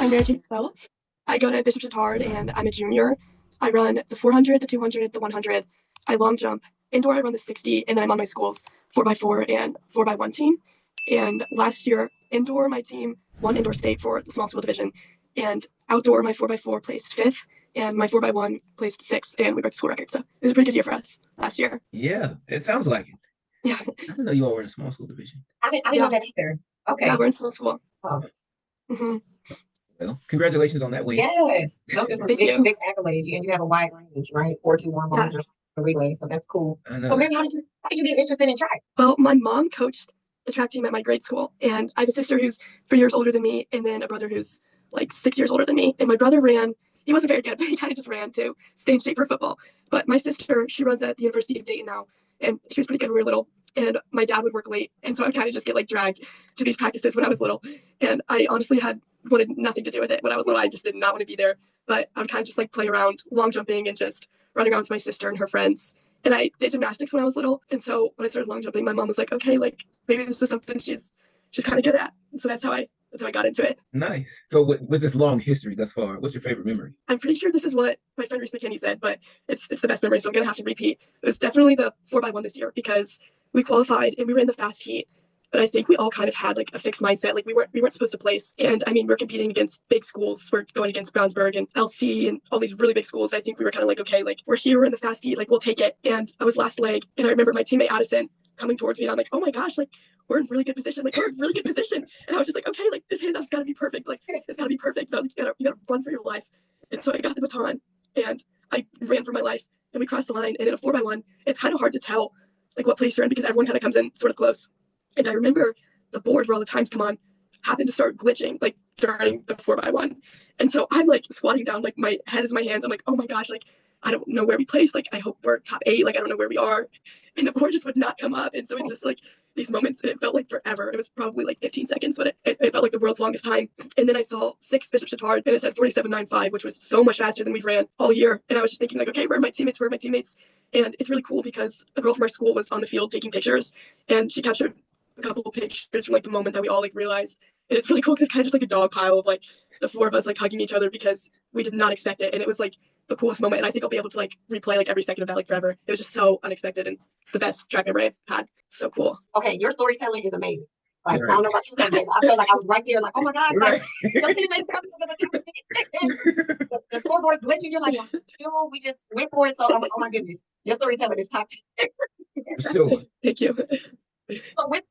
I'm Mary Kate Phelps. I go to Bishop Chatard and I'm a junior. I run the 400, the 200, the 100. I long jump. Indoor, I run the 60, and then I'm on my school's 4x4 and 4x1 team. And last year, indoor, my team won indoor state for the small school division. And outdoor, my 4x4 placed fifth, and my 4x1 placed sixth, and we broke the school record. So it was a pretty good year for us last year. Yeah, it sounds like it. Yeah. I didn't know you all were in a small school division. I didn't know that either. Yeah, Okay. we're in small school. Um, hmm Well, congratulations on that win. yes. Those are some Thank big, you. big accolades. And you have a wide range, right? 4-2-1 long Yeah. jump relay. So that's cool. I So know. maybe how did you get interested in track? Well, my mom coached the track team at my grade school, and I have a sister who's 3 years older than me, and then a brother who's like 6 years older than me. And my brother ran, he wasn't very good, but he kind of just ran to stay in shape for football. But my sister, she runs at the University of Dayton now, and she was pretty good when we were little. And my dad would work late, and so I would kind of just get like dragged to these practices when I was little. And I honestly had wanted nothing to do with it when I was little. I just did not want to be there. But I would kind of just like play around, long jumping, and just running around with my sister and her friends. And I did gymnastics when I was little. And so when I started long jumping, my mom was like, okay, like maybe this is something she's kind of good at. And so that's how I got into it. Nice. So with this long history thus far, what's your favorite memory? I'm pretty sure this is what my friend Reese McKinney said, but it's the best memory, so I'm gonna have to repeat. It was definitely the 4x1 this year because we qualified and we were in the fast heat. But I think we all kind of had like a fixed mindset. Like we weren't supposed to place. And I mean, we're competing against big schools. We're going against Brownsburg and LC and all these really big schools. I think we were kind of like, okay, like we're here, we're in the fast heat, like we'll take it. And I was last leg, and I remember my teammate Addison coming towards me, and I'm like, oh my gosh, like we're in really good position. Like we're in really good position. And I was just like, okay, like this handoff's gotta be perfect. Like it's gotta be perfect. And I was like, you gotta run for your life. And so I got the baton and I ran for my life, and we crossed the line. And in a 4x1, it's kind of hard to tell like what place you're in because everyone kind of comes in sort of close. And I remember the board where all the times come on happened to start glitching like during the 4x1. And so I'm like squatting down, like my head is in my hands. I'm like, oh my gosh, like I don't know where we placed. Like I hope we're top 8. Like I don't know where we are. And the board just would not come up. And so it's just like these moments, and it felt like forever. It was probably like 15 seconds, but it felt like the world's longest time. And then I saw 6 Bishop Chatard, and it said 47.95, which was so much faster than we've ran all year. And I was just thinking like, okay, where are my teammates? Where are my teammates? And it's really cool because a girl from our school was on the field taking pictures, and she captured a couple of pictures from like the moment that we all like realized. And it's really cool because it's kind of just like a dog pile of like the 4 of us like hugging each other because we did not expect it. And it was like the coolest moment. And I think I'll be able to like replay like every second of that like forever. It was just so unexpected, and it's the best track memory I've had. So cool. Okay, your storytelling is amazing. Like Right. I don't know about you, but I felt like I was right there, like, oh my God, Right. like your teammates coming to the the scoreboard's glitching. You're like, well, we just went for it. So I'm like, oh my goodness, your storytelling is top tier. For sure. Thank you.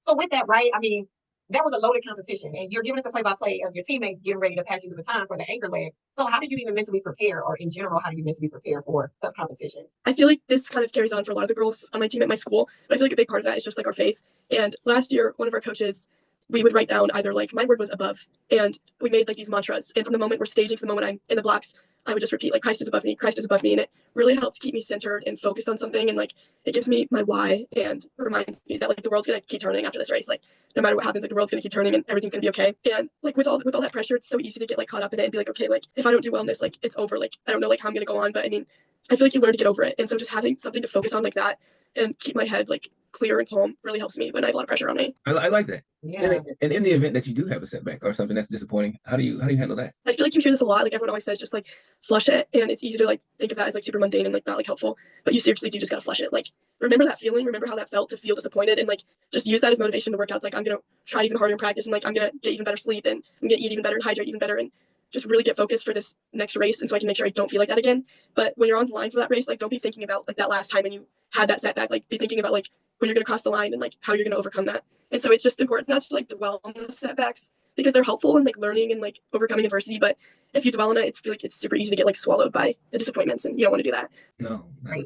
So with that, right? I mean, that was a loaded competition, and you're giving us the play-by-play of your teammate getting ready to pass you the baton for the anchor leg. So how do you even mentally prepare, or in general, how do you mentally prepare for tough competitions? I feel like this kind of carries on for a lot of the girls on my team at my school. But I feel like a big part of that is just like our faith. And last year, one of our coaches, we would write down either like my word was above, and we made like these mantras. And from the moment we're staging to the moment I'm in the blocks, I would just repeat like Christ is above me, Christ is above me. And it really helped keep me centered and focused on something. And like it gives me my why and reminds me that like the world's gonna keep turning after this race. Like no matter what happens, like the world's gonna keep turning and everything's gonna be okay. And like with all that pressure, it's so easy to get like caught up in it and be like, okay, like if I don't do well in this, like it's over. Like I don't know like how I'm gonna go on. But I mean, I feel like you learn to get over it. And so just having something to focus on like that and keep my head like clear and calm really helps me when I have a lot of pressure on me. I like that. Yeah. And in the event that you do have a setback or something that's disappointing, how do you handle that? I feel like you hear this a lot. Like everyone always says, just like flush it. And it's easy to like think of that as like super mundane and like not like helpful. But you seriously do just gotta flush it. Like remember that feeling, remember how that felt to feel disappointed, and like just use that as motivation to work out. It's like I'm gonna try even harder in practice, and like I'm gonna get even better sleep, and I'm gonna eat even better and hydrate even better, and just really get focused for this next race. And so I can make sure I don't feel like that again. But when you're on the line for that race, like don't be thinking about like that last time when you had that setback. Like be thinking about like when you're gonna cross the line and like how you're gonna overcome that. And so it's just important not to like dwell on the setbacks because they're helpful in like learning and like overcoming adversity. But if you dwell on it, it's feel like it's super easy to get like swallowed by the disappointments, and you don't want to do that. No. Right.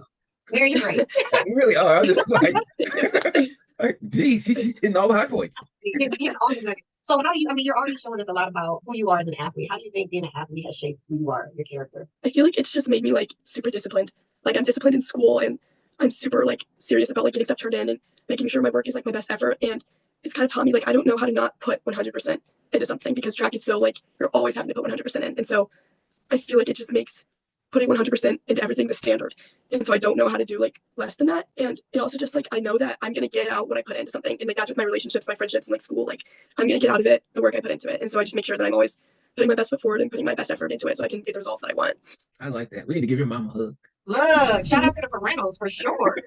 Mary, you're right. You really are. I'm just like geez, she's hitting all the high points. All the nuggets. So how do you? I mean, you're already showing us a lot about who you are as an athlete. How do you think being an athlete has shaped who you are, your character? I feel like it's just made me like super disciplined. Like I'm disciplined in school, and I'm super like serious about like getting stuff turned in and making sure my work is like my best effort. And it's kind of taught me like I don't know how to not put 100% into something because track is so like you're always having to put 100% in. And so I feel like it just makes putting 100% into everything the standard. And so I don't know how to do like less than that. And it also just like I know that I'm gonna get out what I put into something. And like that's with my relationships, my friendships, and like school. Like I'm gonna get out of it the work I put into it. And so I just make sure that I'm always putting my best foot forward and putting my best effort into it so I can get the results that I want. I like that. We need to give your mom a hug. Look, shout out to the parentals for sure.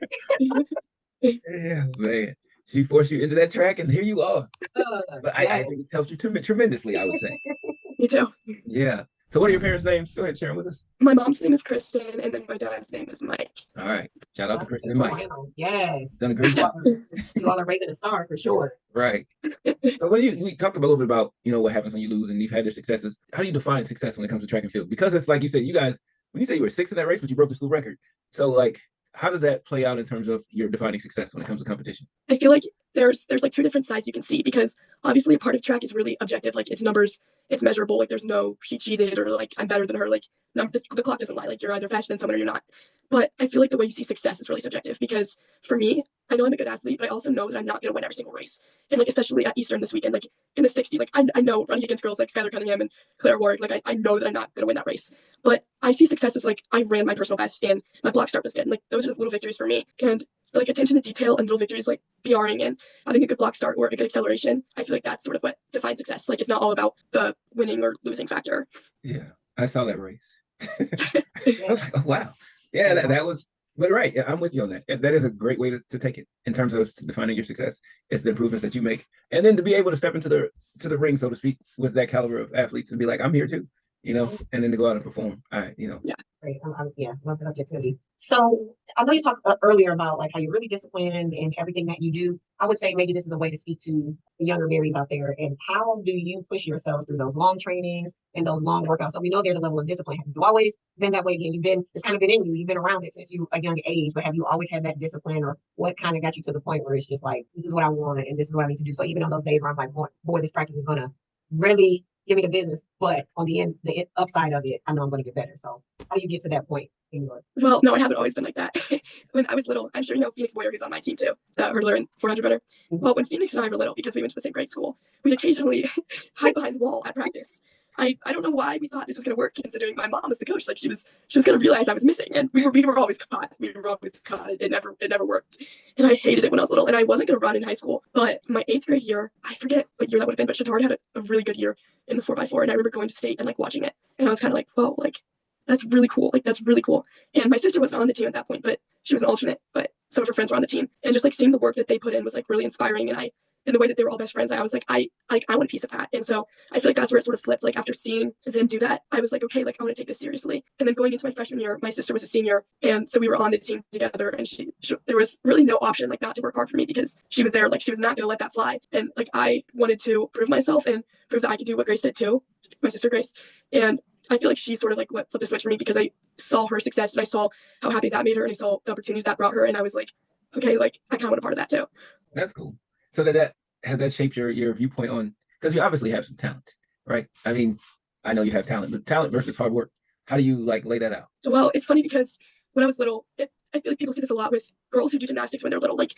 Yeah, man. She forced you into that track, and here you are. But I Yes. think it's helped you tremendously, I would say. Me too. Yeah. So, what are your parents' names? Go ahead, share them with us. My mom's name is Kristen, and then my dad's name is Mike. All right. Shout out to Kristen and Mike. Parental. Yes. Done a great job. You all are raising a star for sure. Right. So when we talked a little bit about, what happens when you lose and you've had your successes. How do you define success when it comes to track and field? Because it's like you said, you guys, when you say you were sixth in that race, but you broke the school record. So like, how does that play out in terms of your defining success when it comes to competition? I feel like there's like two different sides you can see because obviously a part of track is really objective, like it's numbers, it's measurable, like there's no she cheated or like I'm better than her, like the clock doesn't lie, like you're either faster than someone or you're not. But I feel like the way you see success is really subjective because for me, I know I'm a good athlete, but I also know that I'm not going to win every single race. And like especially at Eastern this weekend, like in the 60, like I know running against girls like Skylar Cunningham and Claire Warwick, like I know that I'm not going to win that race. But I see success as like I ran my personal best and my block start was good. And, like those are little victories for me. And like attention to detail and little victories like PRing and having a good block start or a good acceleration, I feel like that's sort of what defines success. Like it's not all about the winning or losing factor. Yeah, I saw that race. I was like, oh, wow. Yeah, that was, but right. Yeah, I'm with you on that. That is a great way to take it in terms of defining your success. It's the improvements that you make. And then to be able to step into the ring, so to speak, with that caliber of athletes and be like, I'm here too, and then to go out and perform. Yeah. Great. Yeah, love the objectivity. So I know you talked earlier about like how you're really disciplined and everything that you do. I would say maybe this is a way to speak to the younger Marys out there. And how do you push yourself through those long trainings and those long workouts? So we know there's a level of discipline. Have you always been that way? Again, it's kind of been in you. You've been around it since you a young age, but have you always had that discipline, or what kind of got you to the point where it's just like, this is what I want and this is what I need to do? So even on those days where I'm like, boy, this practice is gonna really give me the business, but on the upside of it, I know I'm going to get better. So how do you get to that point in your? Well, no, I haven't always been like that. When I was little, I'm sure you know Phoenix Boyer, who's on my team too, the hurdler and 400 runner. Well, when Phoenix and I were little, because we went to the same grade school, we'd occasionally hide behind the wall at practice. I don't know why we thought this was going to work, considering my mom was the coach. Like she was going to realize I was missing, and we were always caught. We were always caught. It never worked, and I hated it when I was little. And I wasn't going to run in high school, but my 8th grade year, I forget what year that would have been, but Chatard had a really good year in the 4x4, and I remember going to state and like watching it, and I was kind of like, whoa, like that's really cool. Like that's really cool. And my sister wasn't on the team at that point, but she was an alternate. But some of her friends were on the team, and just like seeing the work that they put in was like really inspiring. And in the way that they were all best friends, I was like, I want a piece of that. And so I feel like that's where it sort of flipped. Like after seeing them do that, I was like, okay, like I want to take this seriously. And then going into my freshman year, my sister was a senior, and so we were on the team together. And she there was really no option like not to work hard for me because she was there. Like she was not going to let that fly. And like I wanted to prove myself and prove that I could do what Grace did too, my sister Grace. And I feel like she sort of like flipped the switch for me because I saw her success and I saw how happy that made her and I saw the opportunities that brought her. And I was like, okay, like I kind of want a part of that too. That's cool. So that has that shaped your viewpoint on, because you obviously have some talent, right? I mean, I know you have talent, but talent versus hard work. How do you like lay that out? Well, it's funny because when I was little, I feel like people see this a lot with girls who do gymnastics when they're little. Like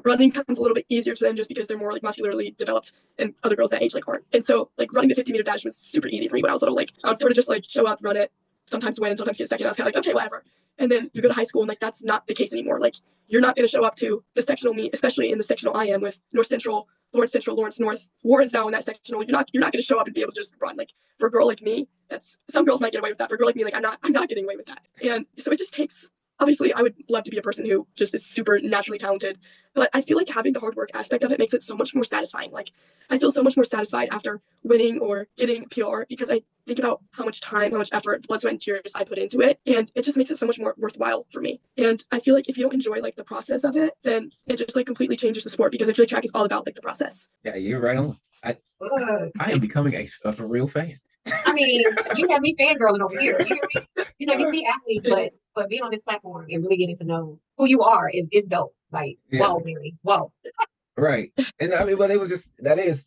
running comes a little bit easier to them just because they're more like muscularly developed, and other girls that age like aren't. And so like running the 50-meter dash was super easy for me when I was little. Like I would sort of just like show up, run it, sometimes win, sometimes get second. I was kind of like, okay, whatever. And then you go to high school and like that's not the case anymore. Like you're not going to show up to the sectional meet, especially in the sectional I am with North Central, Lawrence Central, Lawrence North, Warren's now in that sectional. You're not going to show up and be able to just run. Like for a girl like me, that's some girls might get away with that. For a girl like me, like I'm not getting away with that. And so it just takes. Obviously, I would love to be a person who just is super naturally talented, but I feel like having the hard work aspect of it makes it so much more satisfying. Like I feel so much more satisfied after winning or getting a PR because I think about how much time, how much effort, blood, sweat, and tears I put into it, and it just makes it so much more worthwhile for me. And I feel like if you don't enjoy like the process of it, then it just like completely changes the sport because I feel like track is all about like the process. Yeah, you're right on. I am becoming a for real fan. I mean, you have me fangirling over here. You hear me? You know, you see athletes, but being on this platform and really getting to know who you are is dope. Like, whoa, Mary, whoa. Right. And I mean, but it was just that's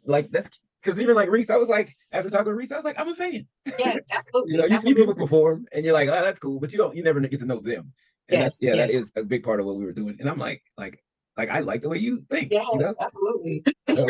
because even like Reese, I was like, after talking to Reese, I was like, I'm a fan. Yes, absolutely. You see people perform and you're like, oh, that's cool, but you never get to know them. And that is a big part of what we were doing. And I'm like I like the way you think. Yes, absolutely. So,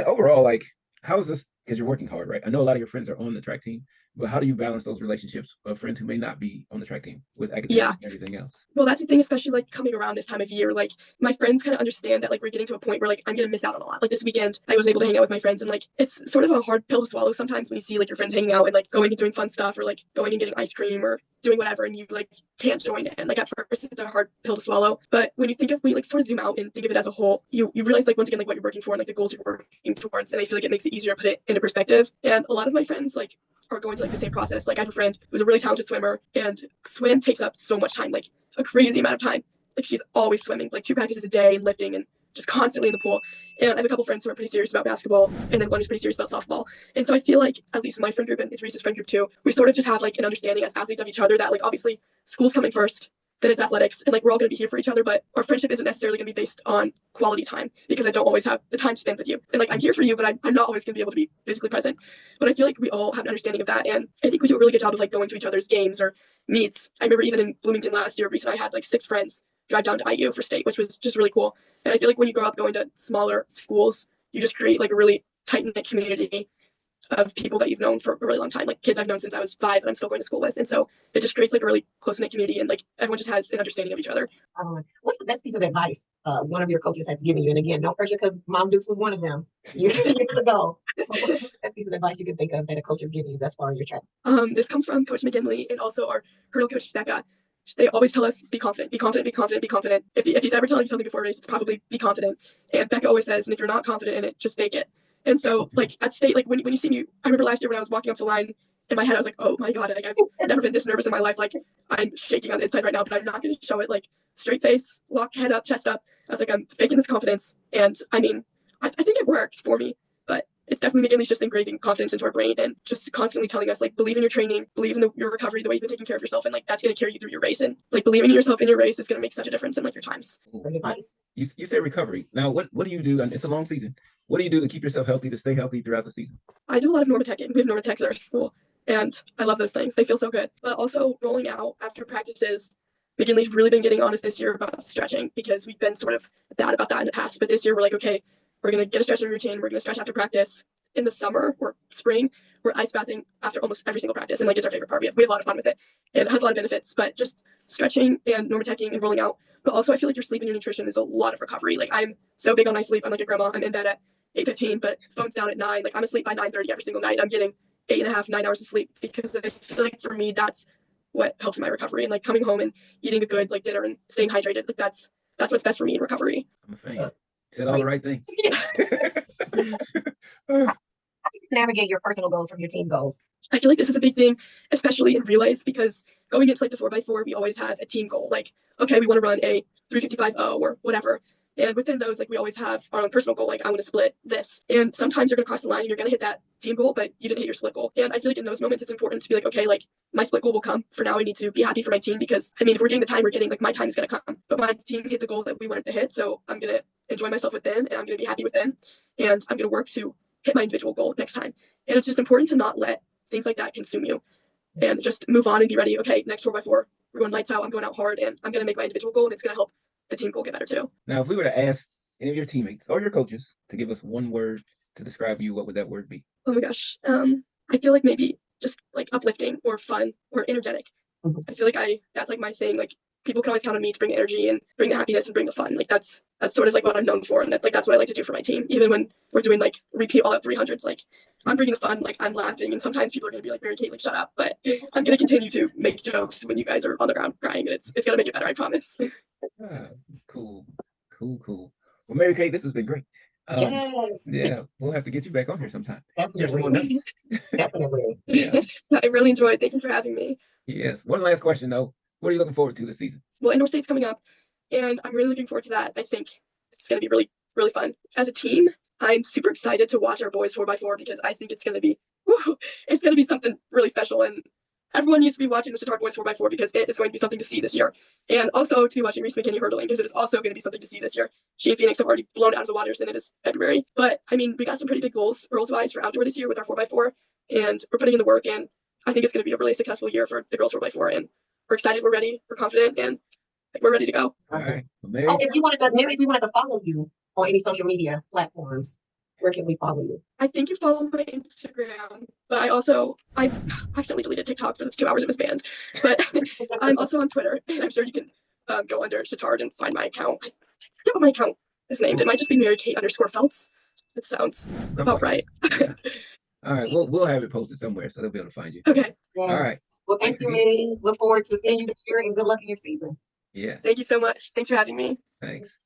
overall, like, how is this? Because you're working hard, right? I know a lot of your friends are on the track team. But how do you balance those relationships of friends who may not be on the track team with academics Yeah. and everything else? Well, that's the thing, especially like coming around this time of year. Like my friends kind of understand that like we're getting to a point where like I'm gonna miss out on a lot. Like this weekend, I was able to hang out with my friends, and like it's sort of a hard pill to swallow sometimes when you see like your friends hanging out and like going and doing fun stuff or like going and getting ice cream or doing whatever, and you like can't join in. Like at first, it's a hard pill to swallow, but when you think of when you like sort of zoom out and think of it as a whole, you realize like once again like what you're working for and like the goals you're working towards, and I feel like it makes it easier to put it into perspective. And a lot of my friends like are going to like the same process. Like I have a friend who's a really talented swimmer, and swim takes up so much time, like a crazy amount of time. Like she's always swimming, like 2 practices a day and lifting and just constantly in the pool. And I have a couple friends who are pretty serious about basketball, and then one who's pretty serious about softball. And so I feel like at least my friend group and it's Reese's friend group too, we sort of just have like an understanding as athletes of each other that like obviously school's coming first, then it's athletics, and like we're all going to be here for each other, but our friendship isn't necessarily going to be based on quality time because I don't always have the time to spend with you. And like I'm here for you, but I'm not always going to be able to be physically present. But I feel like we all have an understanding of that, and I think we do a really good job of like going to each other's games or meets. I remember even in Bloomington last year, Reese and I had like 6 friends drive down to IU for state, which was just really cool. And I feel like when you grow up going to smaller schools, you just create like a really tight knit community of people that you've known for a really long time, like kids I've known since I was 5 and I'm still going to school with. And so it just creates like a really close knit community, and like everyone just has an understanding of each other. What's the best piece of advice one of your coaches has given you? And again, no pressure because Mom Dukes was one of them. You get to go. But what's the best piece of advice you can think of that a coach has given you thus far in your track? This comes from Coach McGinley and also our hurdle coach Becca. They always tell us be confident, be confident, be confident, be confident. If he's ever telling you something before a race, it's probably be confident. And Becca always says, and if you're not confident in it, just fake it. And so like at state, like when you see me, I remember last year when I was walking up the line, in my head I was like, oh my god, like I've never been this nervous in my life. Like I'm shaking on the inside right now, but I'm not going to show it. Like straight face, walk head up, chest up. I was like, I'm faking this confidence, and I mean, I think it works for me. But it's definitely McGinley's just engraving confidence into our brain and just constantly telling us like believe in your training, believe in your recovery, the way you've been taking care of yourself, and like that's going to carry you through your race. And like believing in yourself in your race is going to make such a difference in like your times. Great advice. You say recovery. Now, what do you do? And it's a long season. What do you do to keep yourself healthy, to stay healthy throughout the season? I do a lot of normateching. We have normatechs at our school, and I love those things. They feel so good. But also rolling out after practices, McGinley's really been getting on us this year about stretching because we've been sort of bad about that in the past. But this year we're like, okay, we're going to get a stretching routine. We're going to stretch after practice. In the summer or spring, we're ice bathing after almost every single practice, and like it's our favorite part. We have a lot of fun with it, and it has a lot of benefits. But just stretching and normateching and rolling out. But also, I feel like your sleep and your nutrition is a lot of recovery. Like I'm so big on my sleep. I'm like a grandma. I'm in bed at 8:15, but phone's down at 9. Like I'm asleep by 9:30 every single night. I'm getting 8.5, 9 hours of sleep because I feel like for me that's what helps my recovery. And like coming home and eating a good like dinner and staying hydrated, like that's what's best for me in recovery. I'm a fan. You said all the right things. How do you navigate your personal goals from your team goals? I feel like this is a big thing, especially in relays, because going into like the 4x4, we always have a team goal. Like, okay, we want to run a 3:55.0 or whatever. And within those, like we always have our own personal goal, like I want to split this. And sometimes you're going to cross the line and you're going to hit that team goal, but you didn't hit your split goal. And I feel like in those moments, it's important to be like, okay, like my split goal will come. For now, I need to be happy for my team because I mean, if we're getting the time we're getting, like my time is going to come. But my team hit the goal that we wanted to hit. So I'm going to enjoy myself with them, and I'm going to be happy with them. And I'm going to work to hit my individual goal next time. And it's just important to not let things like that consume you and just move on and be ready. Okay, next 4x4, we're going lights out. I'm going out hard, and I'm going to make my individual goal, and it's going to help the team goal get better too. Now, if we were to ask any of your teammates or your coaches to give us one word to describe you, what would that word be? Oh my gosh. I feel like maybe just like uplifting or fun or energetic. I feel like that's like my thing. Like people can always count on me to bring energy and bring the happiness and bring the fun. Like that's sort of like what I'm known for, and that's what I like to do for my team. Even when we're doing like repeat all out 300s, like I'm bringing the fun, like I'm laughing, and sometimes people are gonna be like, Mary Kate, like shut up. But I'm gonna continue to make jokes when you guys are on the ground crying, and it's gonna make it better, I promise. Cool. Well, Mary Kate, this has been great. Yes, Yeah, we'll have to get you back on here sometime. Share some more definitely. nuggets. Definitely. Yeah. I really enjoyed. Thank you for having me. Yes. One last question though. What are you looking forward to this season? Well, Indoor State's coming up, and I'm really looking forward to that. I think it's going to be really, really fun. As a team, I'm super excited to watch our boys 4x4 because I think it's going to be something really special. And everyone needs to be watching the Chatard Boys 4x4 because it is going to be something to see this year. And also to be watching Reese McKinney hurdling because it is also going to be something to see this year. She and Phoenix have already blown out of the waters, and it is February. But I mean, we got some pretty big goals girls-wise for outdoor this year with our 4x4, and we're putting in the work. And I think it's going to be a really successful year for the girls 4x4. And we're excited, we're ready, we're confident, and we're ready to go. All right. Well, Mary, Oh, if you wanted to follow you on any social media platforms, where can we follow you? I think you follow my Instagram, but I accidentally deleted TikTok for the 2 hours it was banned. But I'm also on Twitter, and I'm sure you can go under Shatard and find my account. I forget what my account is named. It might just be Mary Kate _ Feltz. It sounds about right. Yeah. All right, we'll have it posted somewhere, so they'll be able to find you. Okay. Yes. All right. Well, thank Thanks you, again. Manny. Look forward to seeing you this year and good luck in your season. Yeah. Thank you so much. Thanks for having me. Thanks.